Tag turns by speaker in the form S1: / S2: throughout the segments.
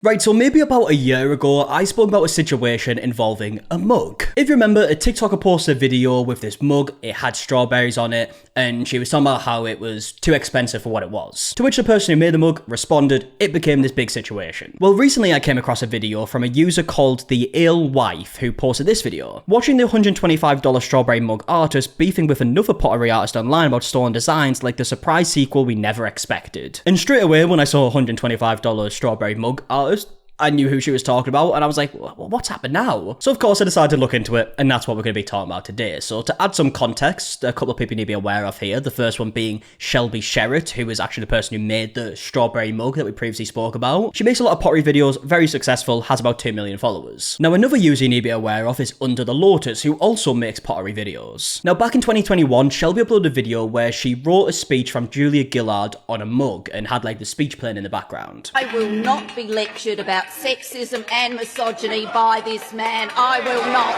S1: Right, so maybe about a year ago, I spoke about a situation involving a mug. If you remember, a TikToker posted a video with this mug, it had strawberries on it, and she was talking about how it was too expensive for what it was. To which the person who made the mug responded, it became this big situation. Well, recently I came across a video from a user called the Ale Wife who posted this video. Watching the $125 strawberry mug artist beefing with another pottery artist online about stolen designs like the surprise sequel we never expected. And straight away when I saw a $125 strawberry mug artist, I knew who she was talking about, and I was like, what's happened now? So of course I decided to look into it, and that's what we're going to be talking about today. So to add some context, a couple of people you need to be aware of here. The first one being Shelby Sherritt, who is actually the person who made the strawberry mug that we previously spoke about. She makes a lot of pottery videos, very successful, has about 2 million followers. Now another user you need to be aware of is Under the Lotus, who also makes pottery videos. Now back in 2021, Shelby uploaded a video where she wrote a speech from Julia Gillard on a mug and had like the speech playing in the background.
S2: I will not be lectured about sexism and misogyny by this man. I will not.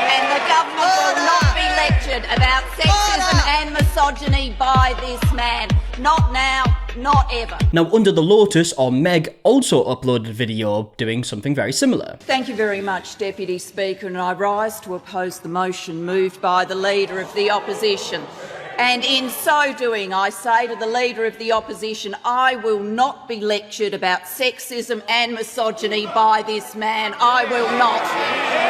S2: And the government will not be lectured about sexism and misogyny by this man. Not now, not ever.
S1: Now, Under the Lotus, or Meg, also uploaded a video doing something very similar.
S2: Thank you very much, Deputy Speaker, and I rise to oppose the motion moved by the Leader of the Opposition. And in so doing, I say to the Leader of the Opposition, I will not be lectured about sexism and misogyny by this man. I will not.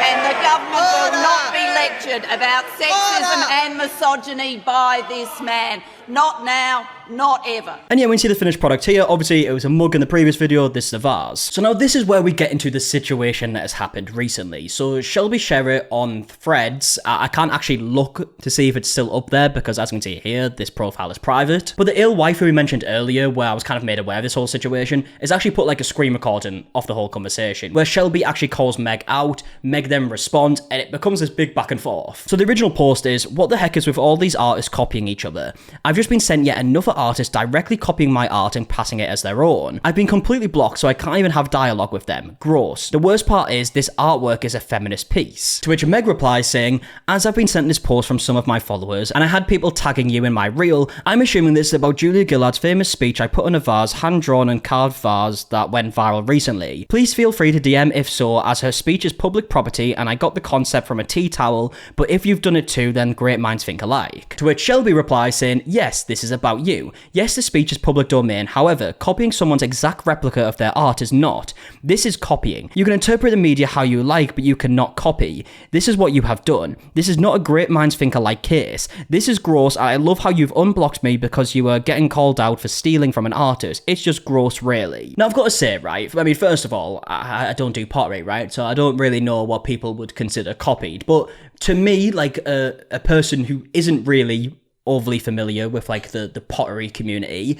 S2: And the government will not be lectured about sexism and misogyny by this man. Not now, not ever.
S1: And yeah, we can see the finished product here. Obviously, it was a mug in the previous video, this is a vase. So now this is where we get into the situation that has happened recently. So Shelby Sherritt on Threads, I can't actually look to see if it's still up there because as you can see here, this profile is private. But the Ale Wife who we mentioned earlier, where I was kind of made aware of this whole situation, is actually put like a screen recording of the whole conversation, where Shelby actually calls Meg out, Meg then responds, and it becomes this big back and forth. So the original post is, what the heck is with all these artists copying each other? I've just been sent yet another artist directly copying my art and passing it as their own. I've been completely blocked, so I can't even have dialogue with them. Gross. The worst part is, this artwork is a feminist piece. To which Meg replies saying, as I've been sent this post from some of my followers, and I had people tagging you in my reel, I'm assuming this is about Julia Gillard's famous speech I put on a vase, hand-drawn and carved vase that went viral recently. Please feel free to DM if so, as her speech is public property and I got the concept from a tea towel, but if you've done it too, then great minds think alike. To which Shelby replies saying, yes, this is about you. Yes, the speech is public domain, however, copying someone's exact replica of their art is not. This is copying. You can interpret the media how you like, but you cannot copy. This is what you have done. This is not a great minds think alike case. This is gross, and I love how you've unblocked me because you are getting called out for stealing from an artist. It's just gross, really. Now, I've got to say, right, I mean, first of all, I don't do pottery, right, so I don't really know what people would consider copied, but to me, like, a person who isn't really overly familiar with like the pottery community,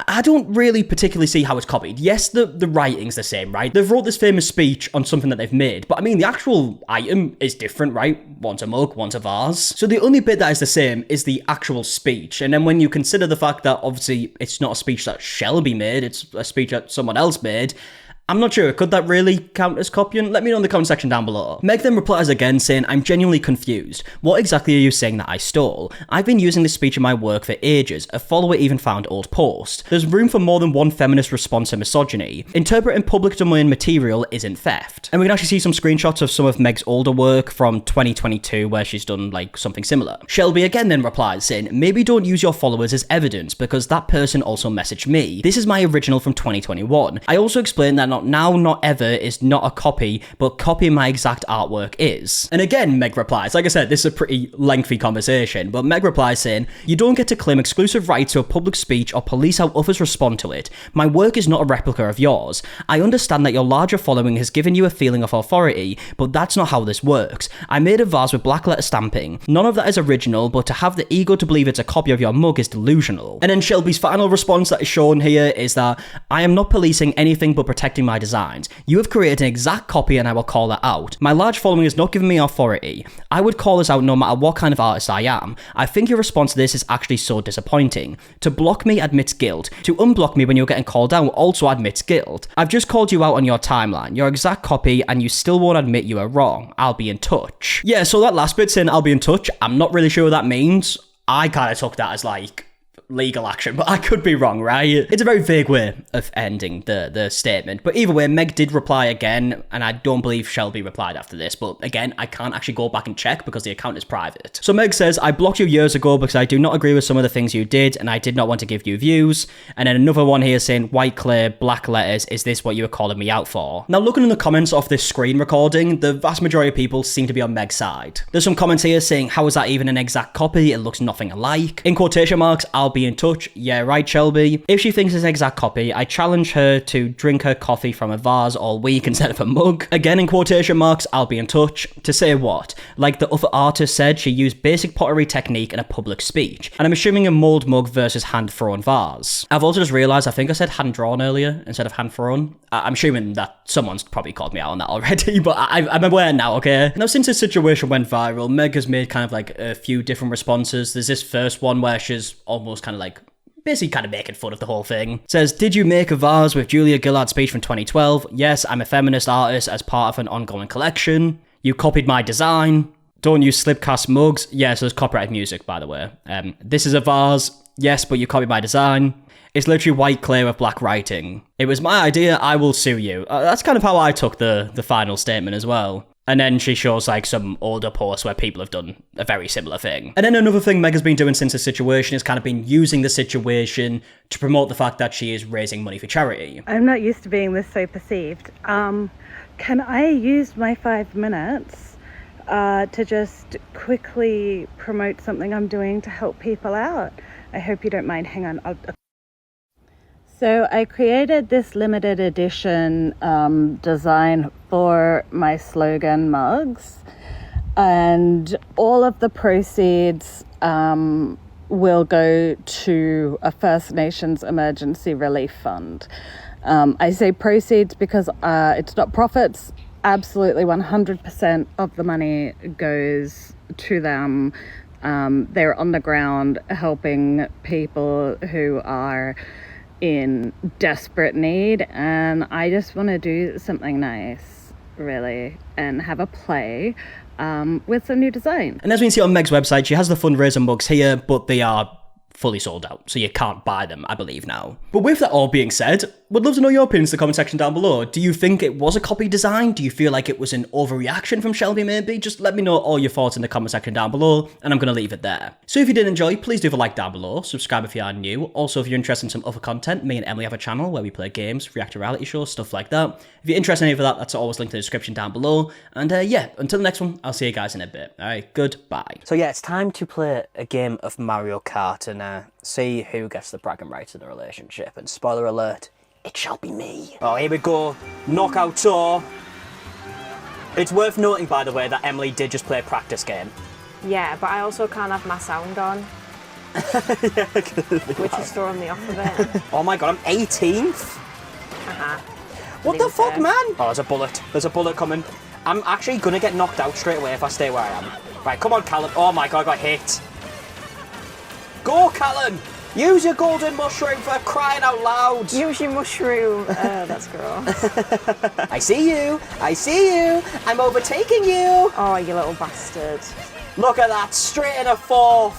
S1: I don't really particularly see how it's copied. Yes, the writing's the same, right? They've wrote this famous speech on something that they've made, but I mean, the actual item is different, right? One's a mug, one's a vase. So the only bit that is the same is the actual speech. And then when you consider the fact that obviously it's not a speech that Shelby made, it's a speech that someone else made, I'm not sure, could that really count as copying? Let me know in the comment section down below. Meg then replies again saying, I'm genuinely confused. What exactly are you saying that I stole? I've been using this speech in my work for ages. A follower even found old post. There's room for more than one feminist response to misogyny. Interpreting public domain material isn't theft. And we can actually see some screenshots of some of Meg's older work from 2022 where she's done like something similar. Shelby again then replies saying, maybe don't use your followers as evidence because that person also messaged me. This is my original from 2021. I also explained that not now, not ever is not a copy, but copying my exact artwork is. And again, Meg replies, like I said, this is a pretty lengthy conversation, but Meg replies saying, you don't get to claim exclusive rights to a public speech or police how others respond to it. My work is not a replica of yours. I understand that your larger following has given you a feeling of authority, but that's not how this works. I made a vase with black letter stamping. None of that is original, but to have the ego to believe it's a copy of your mug is delusional. And then Shelby's final response that is shown here is that, I am not policing anything but protecting my designs. You have created an exact copy and I will call that out. My large following has not given me authority. I would call this out no matter what kind of artist I am. I think your response to this is actually so disappointing. To block me admits guilt. To unblock me when you're getting called out also admits guilt. I've just called you out on your timeline, your exact copy, and you still won't admit you are wrong. I'll be in touch. Yeah, so that last bit saying I'll be in touch, I'm not really sure what that means. I kind of took that as like, legal action, but I could be wrong, right? It's a very vague way of ending the statement. But either way, Meg did reply again, and I don't believe Shelby replied after this. But again, I can't actually go back and check because the account is private. So Meg says, I blocked you years ago because I do not agree with some of the things you did, and I did not want to give you views. And then another one here saying, white clay, black letters, is this what you were calling me out for? Now, looking in the comments of this screen recording, the vast majority of people seem to be on Meg's side. There's some comments here saying, how is that even an exact copy? It looks nothing alike. In quotation marks, I'll be in touch. Yeah, right, Shelby. If she thinks it's an exact copy, I challenge her to drink her coffee from a vase all week instead of a mug. Again, in quotation marks, I'll be in touch. To say what? Like the other artist said, she used basic pottery technique in a public speech. And I'm assuming a mold mug versus hand-thrown vase. I've also just realised, I think I said hand-drawn earlier instead of hand-thrown. I'm assuming that someone's probably called me out on that already, but I'm aware now, okay? Now, since this situation went viral, Meg has made kind of like a few different responses. There's this first one where she's almost kind of like basically kind of making fun of the whole thing. Says, did you make a vase with Julia Gillard's speech from 2012? Yes, I'm a feminist artist as part of an ongoing collection. You copied my design. Don't use slipcast mugs. Yes, there's copyrighted music, by the way. This is a vase. Yes, but you copied my design. It's literally white clay with black writing. It was my idea, I will sue you. That's kind of how I took the final statement as well. And then she shows like some older posts where people have done a very similar thing. And then another thing Meg has been doing since the situation is kind of been using the situation to promote the fact that she is raising money for charity.
S3: I'm not used to being this so perceived. Can I use my 5 minutes to just quickly promote something I'm doing to help people out? I hope you don't mind. Hang on. So I created this limited edition design for my slogan mugs, and all of the proceeds will go to a First Nations emergency relief fund. I say proceeds because it's not profits. Absolutely 100% of the money goes to them. They're on the ground helping people who are in desperate need, and I just want to do something nice, really, and have a play with some new design.
S1: And as we can see on Meg's website, she has the fundraiser mugs here, but they are fully sold out, so you can't buy them, I believe now. But with that all being said, would love to know your opinions in the comment section down below. Do you think it was a copy design? Do you feel like it was an overreaction from Shelby maybe? Just let me know all your thoughts in the comment section down below, and I'm going to leave it there. So if you did enjoy, please do leave a like down below, subscribe if you are new. Also, if you're interested in some other content, me and Emily have a channel where we play games, react to reality shows, stuff like that. If you're interested in any of that, that's always linked in the description down below. And yeah, until the next one, I'll see you guys in a bit. Alright, goodbye. So yeah, it's time to play a game of Mario Kart and see who gets the bragging rights in the relationship. And spoiler alert, it shall be me. Oh, here we go. Knockout tour. It's worth noting, by the way, that Emily did just play a practice game.
S4: Yeah, but I also can't have my sound on.
S1: Yeah,
S4: which is throwing me off a bit.
S1: Oh my god, I'm 18th? What the fuck, man? Oh, there's a bullet. There's a bullet coming. I'm actually gonna get knocked out straight away if I stay where I am. Right, come on, Callum. Oh my god, I got hit. Go, Callum! Use your golden mushroom for crying out loud!
S4: Use your mushroom! That's gross.
S1: I see you! I see you! I'm overtaking you!
S4: Oh, you little bastard.
S1: Look at that, straight in a fourth!